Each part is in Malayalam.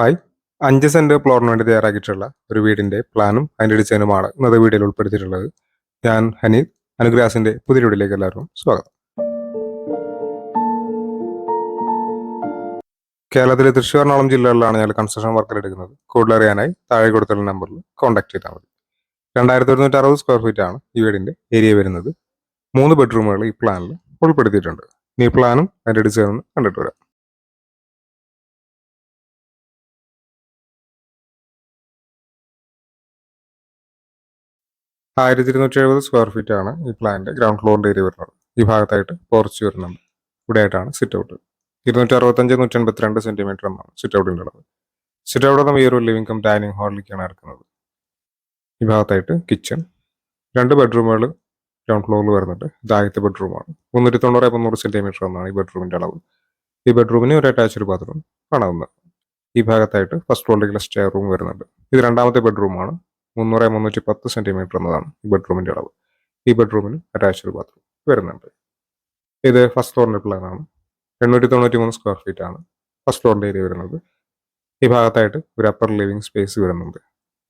ഹായ് 5 സെന്റ് പ്ലോട്ടിന് വേണ്ടി തയ്യാറാക്കിയിട്ടുള്ള ഒരു വീടിന്റെ പ്ലാനും അതിന്റെ ഡിസൈനുമാണ് ഇന്നത്തെ വീഡിയോയിൽ ഉൾപ്പെടുത്തിയിട്ടുള്ളത്. ഞാൻ ഹനീഫ്. അനുഗ്രാസിന്റെ പുതിയ വീഡിയോയിലേക്ക് എല്ലാവർക്കും സ്വാഗതം. കേരളത്തിലെ തൃശ്ശൂർ എറണാകുളം ജില്ലകളിലാണ് ഞങ്ങൾ കൺസ്ട്രക്ഷൻ വർക്കിൽ എടുക്കുന്നത്. കൂടുതൽ അറിയാനായി താഴെ കൊടുത്തുള്ള നമ്പറിൽ കോൺടാക്ട് ചെയ്താൽ മതി. 2160 സ്ക്വയർ ഫീറ്റ് ആണ് ഈ വീടിന്റെ ഏരിയ വരുന്നത്. 3 ബെഡ്റൂമുകൾ ഈ പ്ലാനിൽ ഉൾപ്പെടുത്തിയിട്ടുണ്ട്. ഈ പ്ലാനും അതിന്റെ ഡിസൈനും കണ്ടിട്ട് വരാം. 1270 സ്ക്വയർ ഫീറ്റ് ആണ് ഈ പ്ലാന്റ് ഗ്രൗണ്ട് ഫ്ലോറിന്റെ ഏരിയ വരുന്നത്. ഈ ഭാഗത്തായിട്ട് പോർച്ച് വരുന്നുണ്ട്. ഇവിടെ ആയിട്ടാണ് സിറ്റ് ഔട്ട്. 265-182 സെന്റിമീറ്റർ എന്നാണ് സിറ്റ് ഔട്ടിൻ്റെ അളവ്. സിറ്റ് ഔട്ട് നമ്മൾ ഈ ഒരു ലിവിംഗ് കം ഡൈനിങ് ഹാളിലേക്കാണ് ഇറക്കുന്നത്. ഈ ഭാഗത്തായിട്ട് കിച്ചൺ, 2 ബെഡ്റൂമുകൾ ഗ്രൗണ്ട് ഫ്ലോറിൽ വരുന്നുണ്ട്. ഇത് ആദ്യത്തെ ബെഡ്റൂമാണ്. 390-300 സെന്റിമീറ്റർ എന്നാണ് ഈ ബെഡ്റൂമിന്റെ അളവ്. ഈ ബെഡ്റൂമിന് ഒരു അറ്റാച്ച്ഡ് ബാത്റൂം കാണാവുന്നത്. ഈ ഭാഗത്തായിട്ട് ഫസ്റ്റ് ഫ്ലോറിലേക്കുള്ള സ്റ്റെയർ റൂം വരുന്നുണ്ട്. ഇത് രണ്ടാമത്തെ ബെഡ്റൂമാണ്. 300-310 സെന്റിമീറ്റർ എന്നതാണ് ഈ ബെഡ്റൂമിന്റെ അളവ്. ഈ ബെഡ്റൂമിന് അറ്റാച്ച്ഡ് ബാത്റൂം വരുന്നുണ്ട്. ഇത് ഫസ്റ്റ് ഫ്ലോറിന്റെ പ്ലാനാണ്. 893 സ്ക്വയർ ഫീറ്റ് ആണ് ഫസ്റ്റ് ഫ്ലോറിന്റെ ഏരിയ വരുന്നത്. ഈ ഭാഗത്തായിട്ട് ഒരു അപ്പർ ലിവിംഗ് സ്പേസ് വരുന്നുണ്ട്.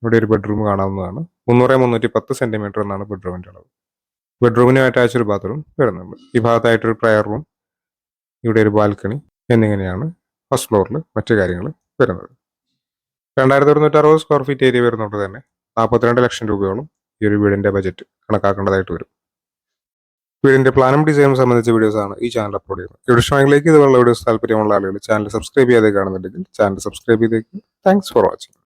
ഇവിടെ ഒരു ബെഡ്റൂം കാണാവുന്നതാണ്. 300-310 സെന്റിമീറ്റർ എന്നാണ് ബെഡ്റൂമിന്റെ അളവ്. ബെഡ്റൂമിന് അറ്റാച്ച്ഡ് ബാത്റൂം വരുന്നുണ്ട്. ഈ ഭാഗത്തായിട്ടൊരു പ്രയർ റൂം, ഇവിടെ ഒരു ബാൽക്കണി എന്നിങ്ങനെയാണ് ഫസ്റ്റ് ഫ്ലോറിൽ മറ്റു കാര്യങ്ങൾ വരുന്നത്. 2160 സ്ക്വയർ ഫീറ്റ് ഏരിയ വരുന്നുണ്ട് തന്നെ 42 ലക്ഷം രൂപയോളം ഈ ഒരു വീടിന്റെ ബജറ്റ് കണക്കാക്കേണ്ടതായിട്ട് വരും. വീടിന്റെ പ്ലാനും ഡിസൈനും സംബന്ധിച്ച വീഡിയോസ് ആണ് ഈ ചാനൽ അപ്ലോഡ് ചെയ്യുന്നത്. ഇവിടെ ഇഷ്ടമെങ്കിലേക്ക് ഇതുപോലുള്ള വീഡിയോസ് താല്പര്യമുള്ള ആളുകൾ ചാനൽ സബ്സ്ക്രൈബ് ചെയ്യാതെ കാണുന്നുണ്ടെങ്കിൽ ചാനൽ സബ്സ്ക്രൈബ് ചെയ്തേക്കും. Thanks for watching.